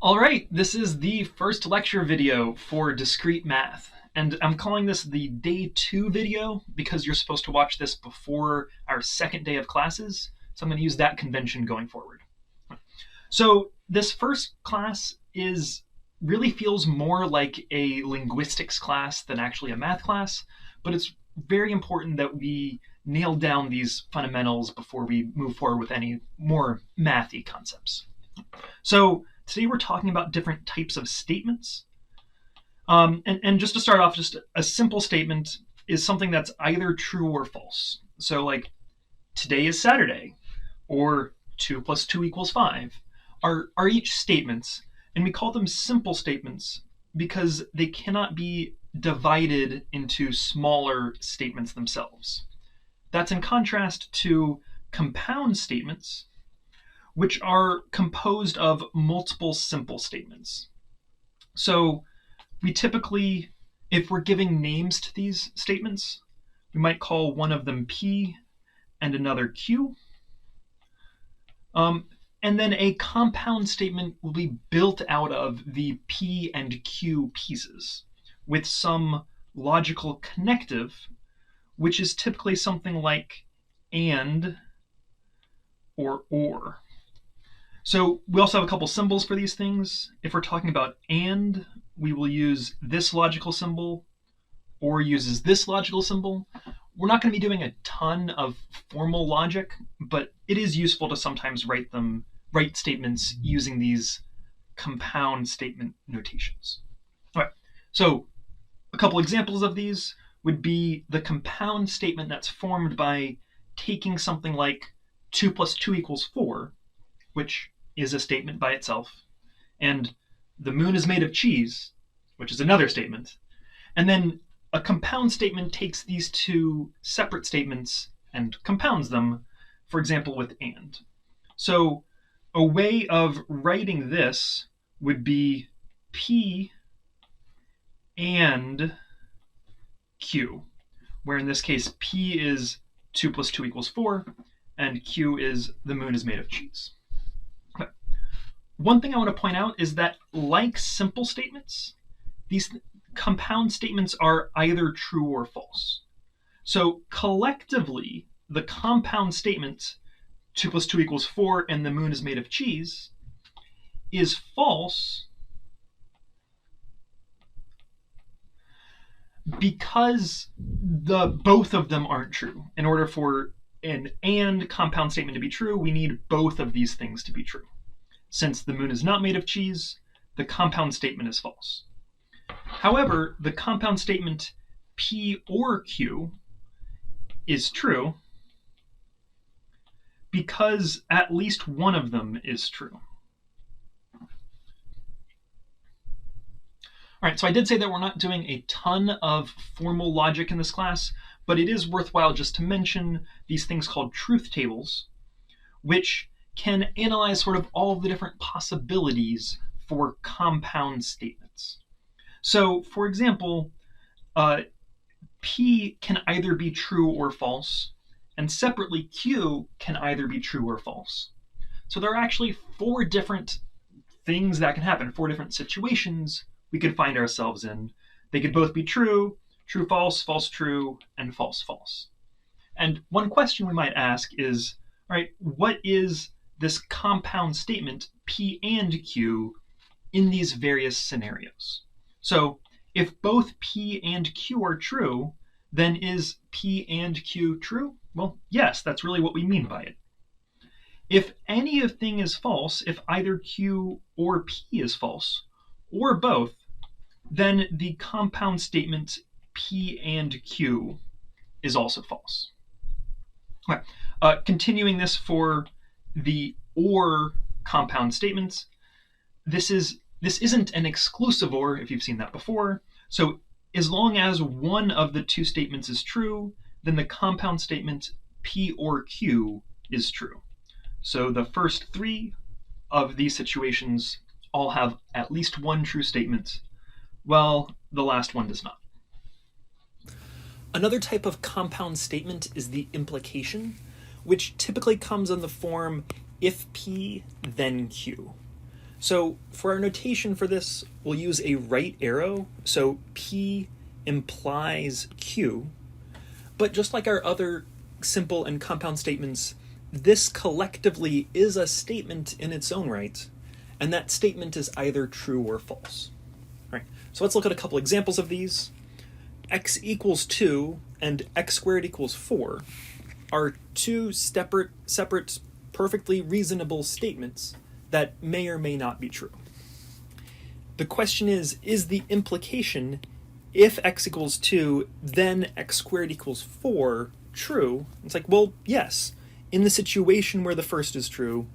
All right, this is the first lecture video for Discrete Math, and I'm calling this the day 2 video because you're supposed to watch this before our second day of classes, so I'm going to use that convention going forward. So this first class really feels more like a linguistics class than actually a math class, but it's very important that we nail down these fundamentals before we move forward with any more mathy concepts. So today we're talking about different types of statements. And just to start off, just a simple statement is something that's either true or false. So like, today is Saturday, or 2 plus 2 equals 5, are each statements, and we call them simple statements because they cannot be divided into smaller statements themselves. That's in contrast to compound statements, which are composed of multiple simple statements. So we typically, if we're giving names to these statements, we might call one of them P and another Q. And then a compound statement will be built out of the P and Q pieces with some logical connective, which is typically something like and or. So we also have a couple symbols for these things. If we're talking about and, we will use this logical symbol, or uses this logical symbol. We're not going to be doing a ton of formal logic, but it is useful to sometimes write statements using these compound statement notations. All right, so a couple examples of these would be the compound statement that's formed by taking something like 2 plus 2 equals 4, which is a statement by itself, and the moon is made of cheese, which is another statement, and then a compound statement takes these two separate statements and compounds them, for example, with and. So a way of writing this would be P and Q, where in this case P is 2 plus 2 equals 4, and Q is the moon is made of cheese. Okay. One thing I want to point out is that, like simple statements, these compound statements are either true or false. So collectively, the compound statement 2 plus 2 equals 4 and the moon is made of cheese is false because both of them aren't true. In order for an and compound statement to be true, we need both of these things to be true. Since the moon is not made of cheese, the compound statement is false. However, the compound statement P or Q is true because at least one of them is true. All right, so I did say that we're not doing a ton of formal logic in this class, but it is worthwhile just to mention these things called truth tables, which can analyze sort of all of the different possibilities for compound statements. So, for example, P can either be true or false, and separately Q can either be true or false. So there are actually 4 different things that can happen, 4 different situations we could find ourselves in. They could both be true, true false, false true, and false false. And one question we might ask is, all right, what is this compound statement P and Q in these various scenarios? So if both P and Q are true, then is P and Q true? Well, yes, that's really what we mean by it. If any of thing is false, if either Q or P is false, or both, then the compound statement P and Q is also false. Okay. Continuing this for the or compound statements, this isn't an exclusive or, if you've seen that before. So as long as one of the 2 statements is true, then the compound statement P or Q is true. So the first 3 of these situations all have at least one true statement, while the last one does not. Another type of compound statement is the implication, which typically comes in the form if P, then Q. So for our notation for this, we'll use a right arrow. So P implies Q. But just like our other simple and compound statements, this collectively is a statement in its own right, and that statement is either true or false. All right, so let's look at a couple examples of these. X equals 2 and x squared equals 4 are two separate, perfectly reasonable statements that may or may not be true. The question is the implication, if x equals 2, then x squared equals 4, true? It's like, well, yes. In the situation where the first is true,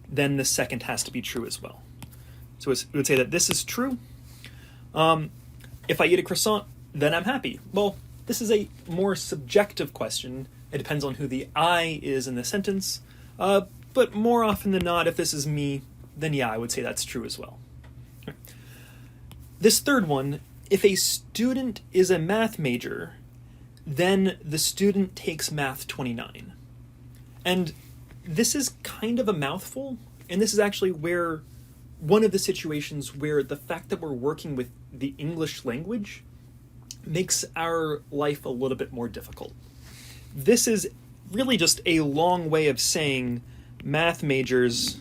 then the second has to be true as well. So we would say that this is true. If I eat a croissant, then I'm happy. Well, this is a more subjective question. It depends on who the I is in the sentence. But more often than not, if this is me, then yeah, I would say that's true as well. This third one, if a student is a math major, then the student takes Math 29. And this is kind of a mouthful, and this is actually where one of the situations where the fact that we're working with the English language makes our life a little bit more difficult. This is really just a long way of saying math majors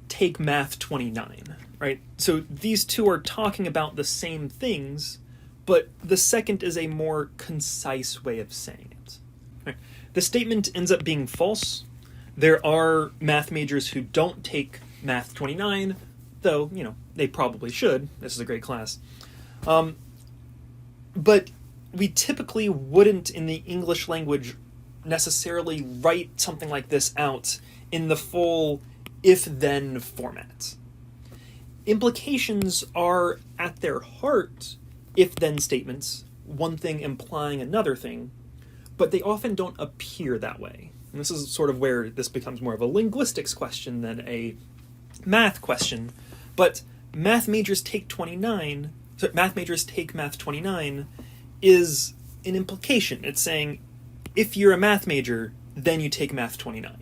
take Math 29, right? So these two are talking about the same things, but the second is a more concise way of saying it. Right? The statement ends up being false. There are math majors who don't take Math 29, though, they probably should. This is a great class. But we typically wouldn't, in the English language, necessarily write something like this out in the full if-then format. Implications are, at their heart, if-then statements, one thing implying another thing, but they often don't appear that way. And this is sort of where this becomes more of a linguistics question than a math question. But math majors take Math 29 is an implication. It's saying, if you're a math major, then you take Math 29.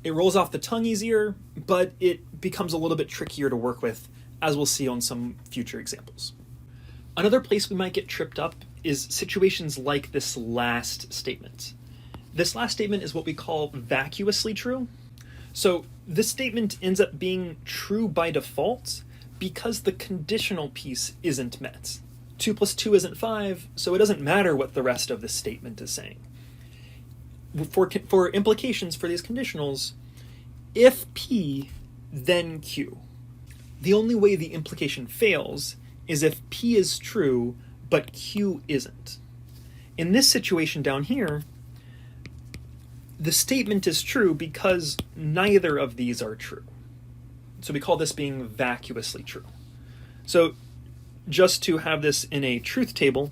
It rolls off the tongue easier, but it becomes a little bit trickier to work with, as we'll see on some future examples. Another place we might get tripped up is situations like this last statement. This last statement is what we call vacuously true. So this statement ends up being true by default because the conditional piece isn't met. 2 plus 2 isn't 5, so it doesn't matter what the rest of the statement is saying. For implications for these conditionals, if P, then Q. The only way the implication fails is if P is true, but Q isn't. In this situation down here, the statement is true because neither of these are true. So we call this being vacuously true. So just to have this in a truth table,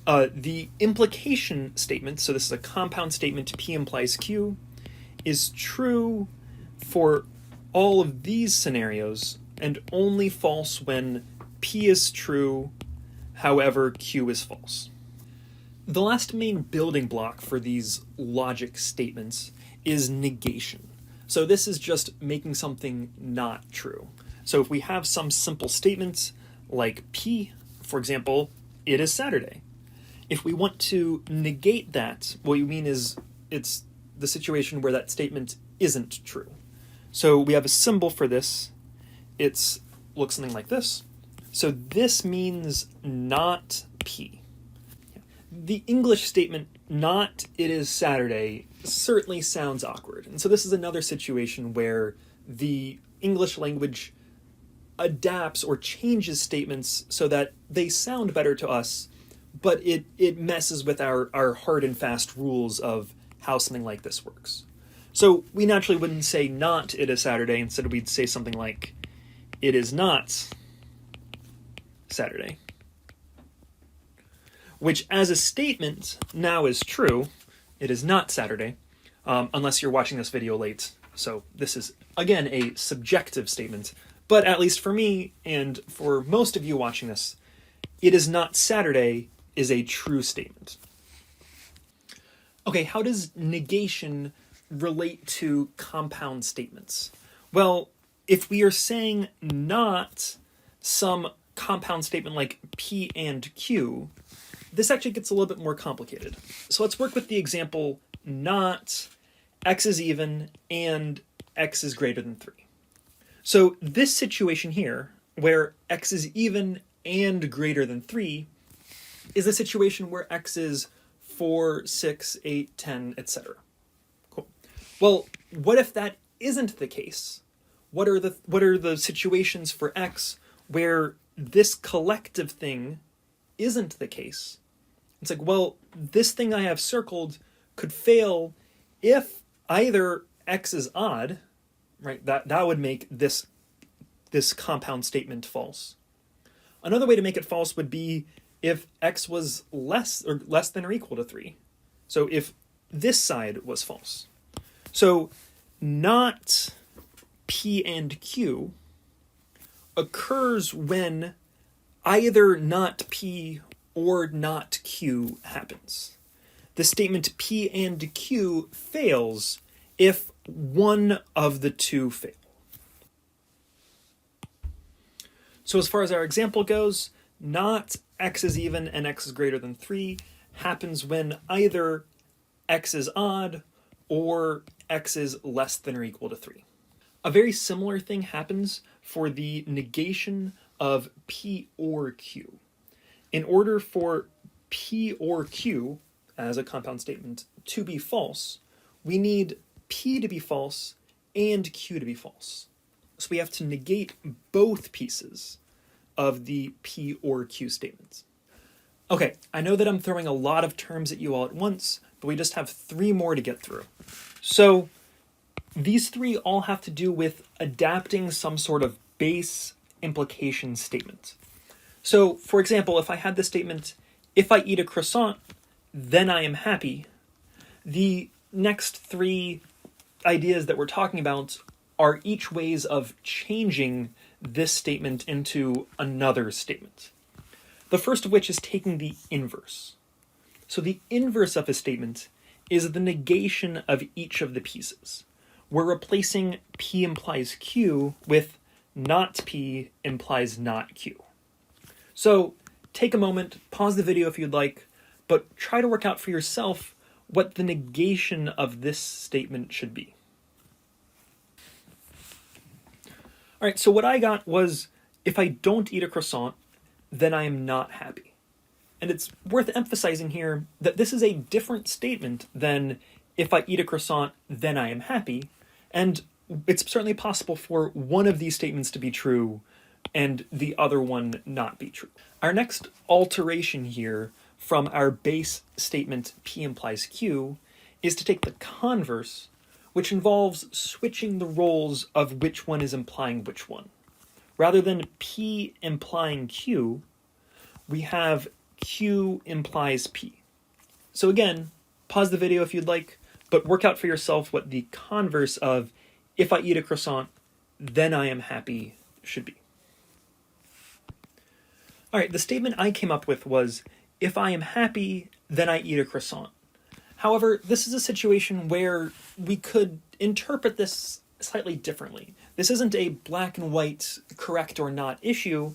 the implication statement, so this is a compound statement, P implies Q, is true for all of these scenarios and only false when P is true, however Q is false. The last main building block for these logic statements is negation. So this is just making something not true. So if we have some simple statements like P, for example, it is Saturday. If we want to negate that, what you mean is it's the situation where that statement isn't true. So we have a symbol for this. It looks something like this. So this means not P. The English statement, not it is Saturday, certainly sounds awkward. And so this is another situation where the English language adapts or changes statements so that they sound better to us, but it messes with our hard and fast rules of how something like this works. So we naturally wouldn't say not it is Saturday, instead we'd say something like it is not Saturday. Which as a statement now is true. It is not Saturday, unless you're watching this video late. So this is, again, a subjective statement. But at least for me, and for most of you watching this, it is not Saturday is a true statement. Okay, how does negation relate to compound statements? Well, if we are saying not some compound statement like P and Q, this actually gets a little bit more complicated. So let's work with the example not x is even and x is greater than 3. So this situation here, where x is even and greater than 3, is a situation where x is 4, 6, 8, 10, etc. Cool. Well, what if that isn't the case? What are the situations for x where this collective thing isn't the case? It's like, well, this thing I have circled could fail if either x is odd, right? That would make this compound statement false. Another way to make it false would be if x was less than or equal to 3. So if this side was false. So not P and Q occurs when either not P or not Q happens. The statement P and Q fails if one of the two fail. So as far as our example goes, not x is even and x is greater than 3 happens when either x is odd or x is less than or equal to 3. A very similar thing happens for the negation of P or Q. In order for P or Q, as a compound statement, to be false, we need P to be false and Q to be false. So we have to negate both pieces of the P or Q statements. Okay, I know that I'm throwing a lot of terms at you all at once, but we just have 3 more to get through. So these 3 all have to do with adapting some sort of base implication statement. So, for example, if I had the statement, if I eat a croissant, then I am happy, the next 3 ideas that we're talking about are each ways of changing this statement into another statement. The first of which is taking the inverse. So the inverse of a statement is the negation of each of the pieces. We're replacing P implies Q with not P implies not Q. So take a moment, pause the video if you'd like, but try to work out for yourself what the negation of this statement should be. All right, so what I got was, if I don't eat a croissant, then I am not happy. And it's worth emphasizing here that this is a different statement than, if I eat a croissant, then I am happy. And it's certainly possible for one of these statements to be true and the other one not be true. Our next alteration here from our base statement P implies Q is to take the converse, which involves switching the roles of which one is implying which one. Rather than P implying Q, we have Q implies P. So again, pause the video if you'd like, but work out for yourself what the converse of if I eat a croissant, then I am happy should be. All right, the statement I came up with was, if I am happy, then I eat a croissant. However, this is a situation where we could interpret this slightly differently. This isn't a black and white correct or not issue.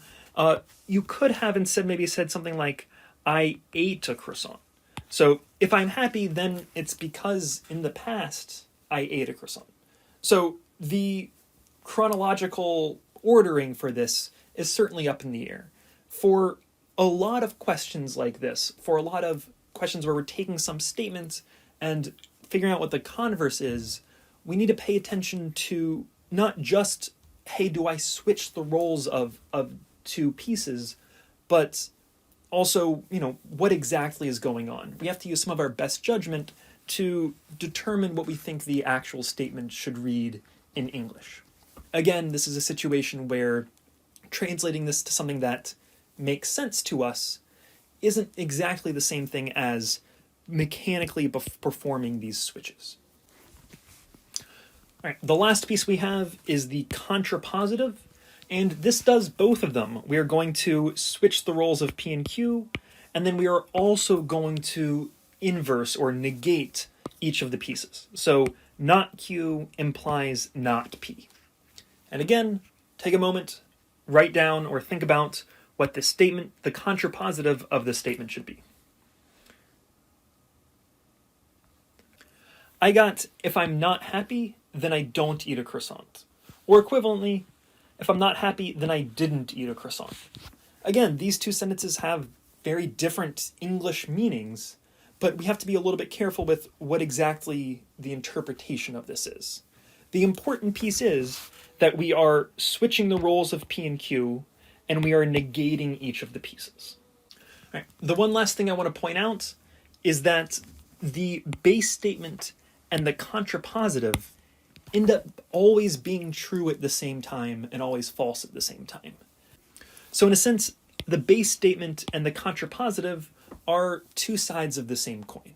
You could have instead maybe said something like, I ate a croissant. So if I'm happy, then it's because in the past I ate a croissant. So the chronological ordering for this is certainly up in the air. For a lot of questions like this, for a lot of questions where we're taking some statements and figuring out what the converse is, we need to pay attention to not just, hey, do I switch the roles of 2 pieces, but also, what exactly is going on? We have to use some of our best judgment to determine what we think the actual statement should read in English. Again, this is a situation where translating this to something that makes sense to us isn't exactly the same thing as mechanically performing these switches. All right, the last piece we have is the contrapositive, and this does both of them. We are going to switch the roles of P and Q, and then we are also going to inverse or negate each of the pieces. So not Q implies not P. And again, take a moment, write down or think about what the statement, the contrapositive of the statement should be. I got, if I'm not happy, then I don't eat a croissant. Or equivalently, if I'm not happy, then I didn't eat a croissant. Again, these two sentences have very different English meanings, but we have to be a little bit careful with what exactly the interpretation of this is. The important piece is that we are switching the roles of P and Q, and we are negating each of the pieces. All right. The one last thing I want to point out is that the base statement and the contrapositive end up always being true at the same time and always false at the same time. So in a sense, the base statement and the contrapositive are two sides of the same coin.